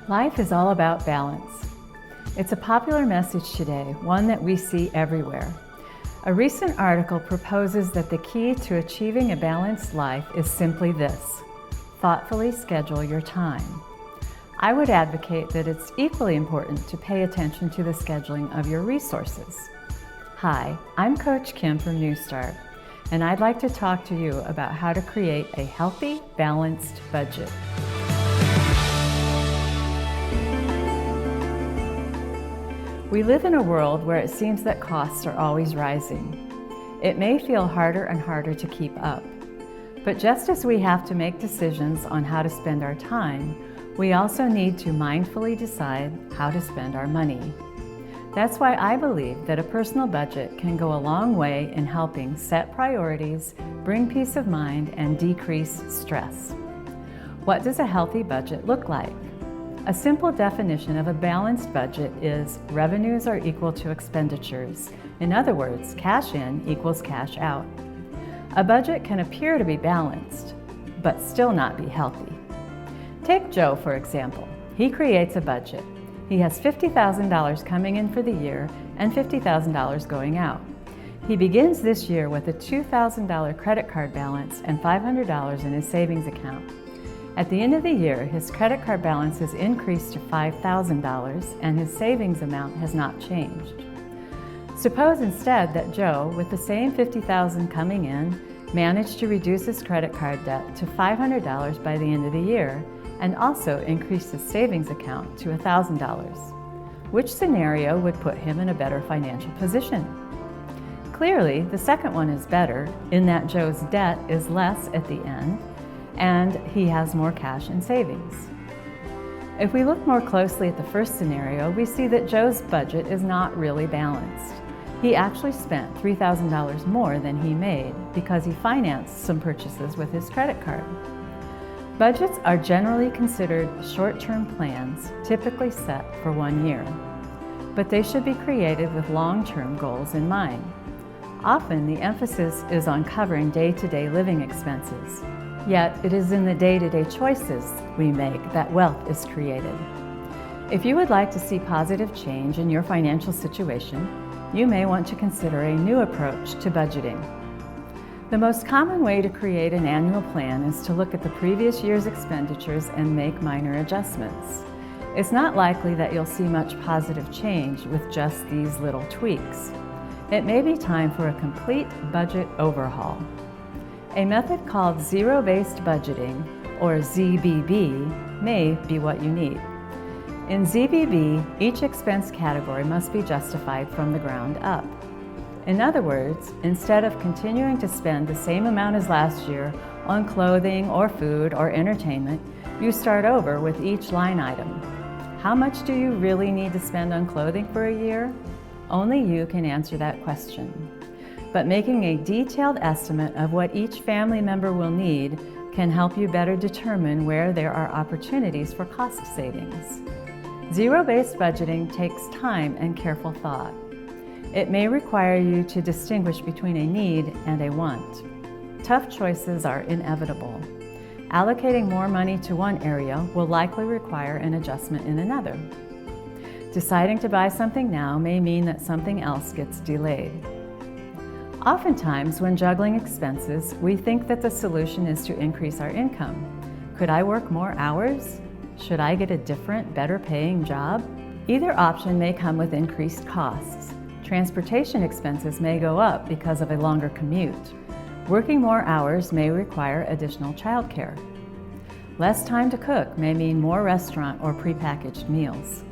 Life is all about balance. It's a popular message today, one that we see everywhere. A recent article proposes that the key to achieving a balanced life is simply this: thoughtfully schedule your time. I would advocate that it's equally important to pay attention to the scheduling of your resources. Hi, I'm Coach Kim from NuStart, and I'd like to talk to you about how to create a healthy, balanced budget. We live in a world where it seems that costs are always rising. It may feel harder and harder to keep up. But just as we have to make decisions on how to spend our time, we also need to mindfully decide how to spend our money. That's why I believe that a personal budget can go a long way in helping set priorities, bring peace of mind, and decrease stress. What does a healthy budget look like? A simple definition of a balanced budget is revenues are equal to expenditures. In other words, cash in equals cash out. A budget can appear to be balanced, but still not be healthy. Take Joe, for example. He creates a budget. He has $50,000 coming in for the year and $50,000 going out. He begins this year with a $2,000 credit card balance and $500 in his savings account. At the end of the year, his credit card balance has increased to $5,000 and his savings amount has not changed. Suppose instead that Joe, with the same $50,000 coming in, managed to reduce his credit card debt to $500 by the end of the year and also increased his savings account to $1,000. Which scenario would put him in a better financial position? Clearly, the second one is better in that Joe's debt is less at the end and he has more cash in savings. If we look more closely at the first scenario, we see that Joe's budget is not really balanced. He actually spent $3,000 more than he made because he financed some purchases with his credit card. Budgets are generally considered short-term plans, typically set for 1 year. But they should be created with long-term goals in mind. Often the emphasis is on covering day-to-day living expenses. Yet it is in the day-to-day choices we make that wealth is created. If you would like to see positive change in your financial situation, you may want to consider a new approach to budgeting. The most common way to create an annual plan is to look at the previous year's expenditures and make minor adjustments. It's not likely that you'll see much positive change with just these little tweaks. It may be time for a complete budget overhaul. A method called Zero-Based Budgeting, or ZBB, may be what you need. In ZBB, each expense category must be justified from the ground up. In other words, instead of continuing to spend the same amount as last year on clothing or food or entertainment, you start over with each line item. How much do you really need to spend on clothing for a year? Only you can answer that question. But making a detailed estimate of what each family member will need can help you better determine where there are opportunities for cost savings. Zero-based budgeting takes time and careful thought. It may require you to distinguish between a need and a want. Tough choices are inevitable. Allocating more money to one area will likely require an adjustment in another. Deciding to buy something now may mean that something else gets delayed. Oftentimes, when juggling expenses, we think that the solution is to increase our income. Could I work more hours? Should I get a different, better paying job? Either option may come with increased costs. Transportation expenses may go up because of a longer commute. Working more hours may require additional childcare. Less time to cook may mean more restaurant or prepackaged meals.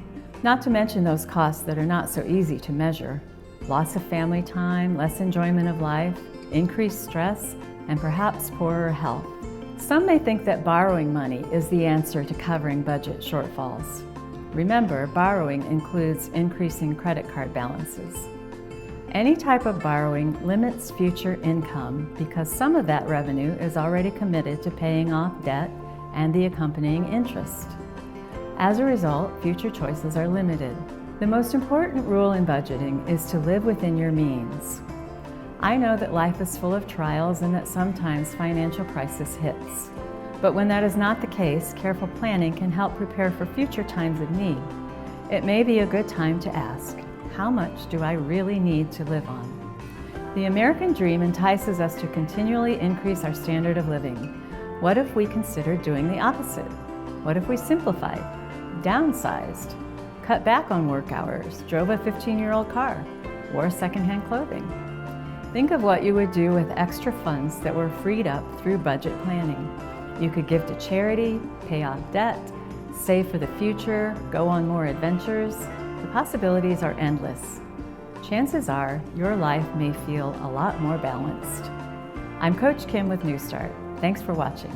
Not to mention those costs that are not so easy to measure. Loss of family time, less enjoyment of life, increased stress, and perhaps poorer health. Some may think that borrowing money is the answer to covering budget shortfalls. Remember, borrowing includes increasing credit card balances. Any type of borrowing limits future income because some of that revenue is already committed to paying off debt and the accompanying interest. As a result, future choices are limited. The most important rule in budgeting is to live within your means. I know that life is full of trials and that sometimes financial crisis hits. But when that is not the case, careful planning can help prepare for future times of need. It may be a good time to ask, how much do I really need to live on? The American dream entices us to continually increase our standard of living. What if we considered doing the opposite? What if we simplified, downsized, cut back on work hours, drove a 15-year-old car, wore secondhand clothing? Think of what you would do with extra funds that were freed up through budget planning. You could give to charity, pay off debt, save for the future, go on more adventures. The possibilities are endless. Chances are your life may feel a lot more balanced. I'm Coach Kim with NuStart. Thanks for watching.